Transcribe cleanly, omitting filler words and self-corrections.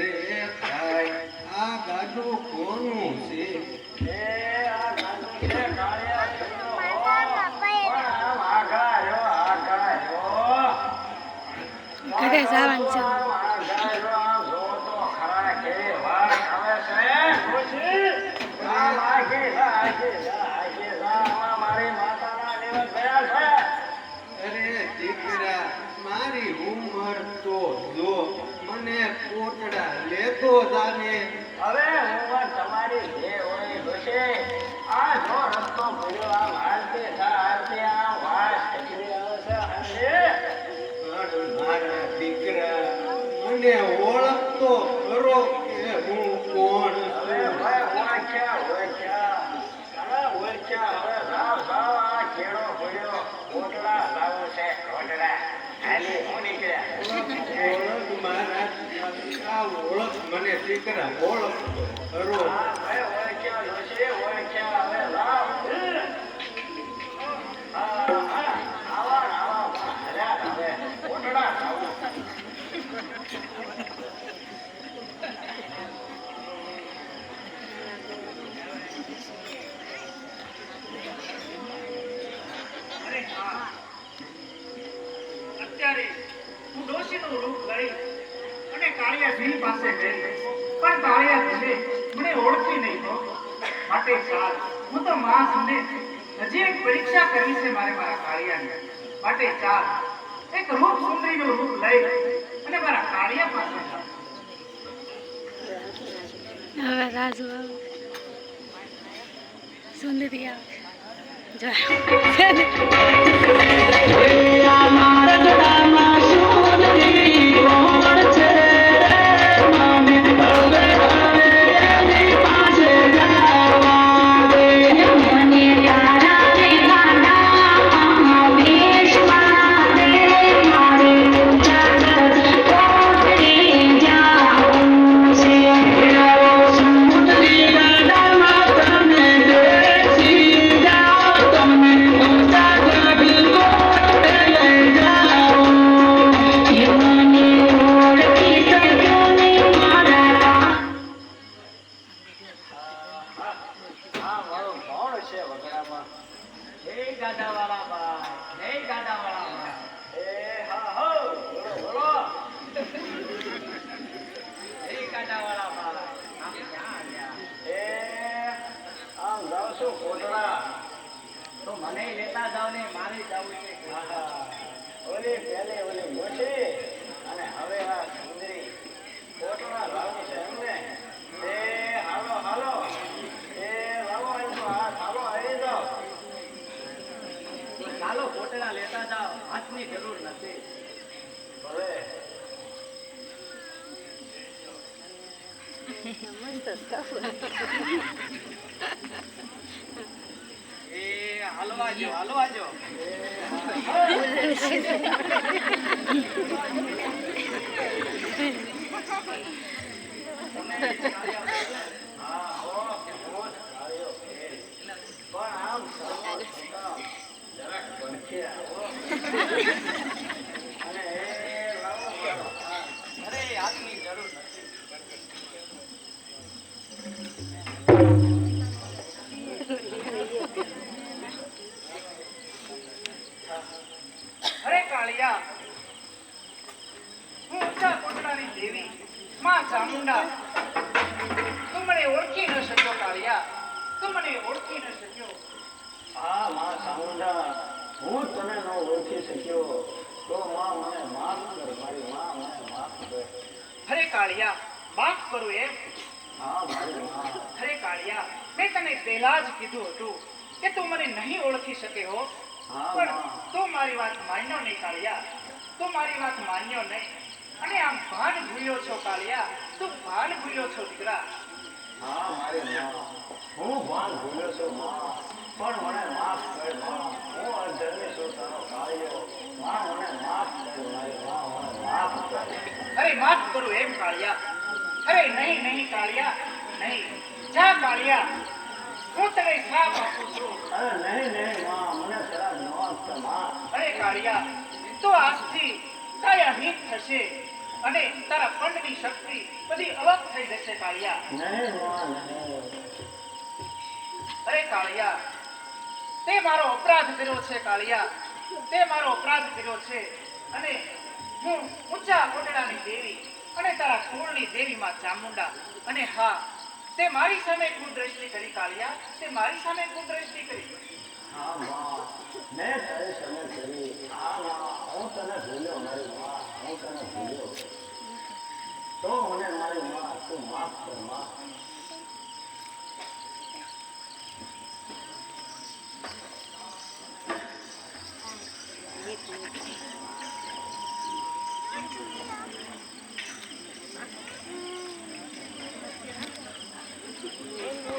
અરે ભાઈ આ ગાડું કોનું છે? ઘરે જવાનું છે. અરે દીકરા મારી ઉંમર તો જો મને કોટડા લેતો જાને. હવે ઉંમર તમારી જે હોય હશે. આ જો રસ્તો ભર્યો આ હાલતે હાલતે આ વાસ ઠકરી આવે છે. પણ મારા દીકરા મને ઓળખતો ખરો કે હું કોણ હવે છું? ભાઈ ઓળખ્યા હવે રાવ આ કેળો ભર્યો કોટડા લાવું છે કોટડા હાલી હું નીકળ્યા. ઓળખ મારા આ ઓળખ મને દીકરા ઓળખતો ખરો. હા ભાઈ ઓળખ્યા હશે ઓળખ્યા હવે રાવ અત્યારે હું ડોશીનું રૂપ લઈ અને કાળિયા ભીલ પાસે ગઈ, પણ કાળિયા ભીલે મને ઓળખી નહીં તો. માટે ચાલ હું તો માં સુને હજી એક પરીક્ષા કરવી છે મારે મારા કાળિયાની. માટે ચાલ એક રૂપ સુંદરીનું રૂપ લઈ અને મારા કાળિયા પાસે જાઉં. હવે રાજુ આવે, સુંદરી આવે. મને લેતા જાવ ને મારે જવું છે. ઓલી પહેલે ઓલી મોછી અને હવે આ સુંદરી કોટડા લાવું છે એમને. એ હાલો હાલો એ લાવો એમનો હાથ હાલો આવી જાઓ. ચાલો કોટડા લેતા જાઓ હાથની જરૂર નથી. હવે હલવા જો અરે હાથની જરૂર નથી. અરે કાળિયા, હું ઊંચા કોટડાની દેવી માં ચામુંડા, તું મને ઓળખી ન શક્યો કાળિયા, તું મને ઓળખી ન શક્યો. હા માં ચામુંડા, હું તને ન ઓળખી શક્યો તો માં મને માફ કર. મારી માં મને માફ કર. અરે કાળિયા, માફ કરું એમ? હા મારી માં. અરે કાળિયા, મેં તને પહેલા જ કીધું હતું કે તું મને નહીં ઓળખી શકે હો. હા પણ માં. તું મારી વાત માન્યો નહીં કાળિયા, તું મારી વાત માન્યો નહીં અને આમ ભાન ભૂલ્યો છો કાળિયા, તું ભાન ભૂલ્યો છો દીકરા. હા મારી માં, હું ભાન ભૂલ્યો છું માં, પણ મને માફ કર માં. હું અધર્મી છું તારો કાળિયો. માં મને માફ કર મારી માં, મને માફ કર. અરે માફ કરું એમ કાળિયા? અરે નહીં નહીં કાળિયા, નહીં. જા કાળિયા, હું તને શ્રાપ આપું છું. અરે નહીં નહીં માં, મને શ્રાપ ન આપતા માં. અરે કાળિયા, તો આજથી તારા હિત થશે. અને તારા પંડની શક્તિ બધી અલગ થઈ જશે કાળિયા. નહીં માં નહીં. અરે કાળિયા, તે મારો અપરાધ કર્યો છે કાળિયા, તે મારો અપરાધ કર્યો છે. અને હું ઊંચા કોટડાની દેવી અને તારા કુળની દેવીમાં ચામુંડા. અને હા, તે મારી સામે કુદ્રષ્ટિ કરી કાળિયા, તે મારી સામે કુદ્રષ્ટિ કરી. હા માં, મેં તારી સામે કરી. હા માં, હું તને ભૂલ્યો મારી માં, હું તને ભૂલ્યો. તો મને મારી માં તું માફ કર માં.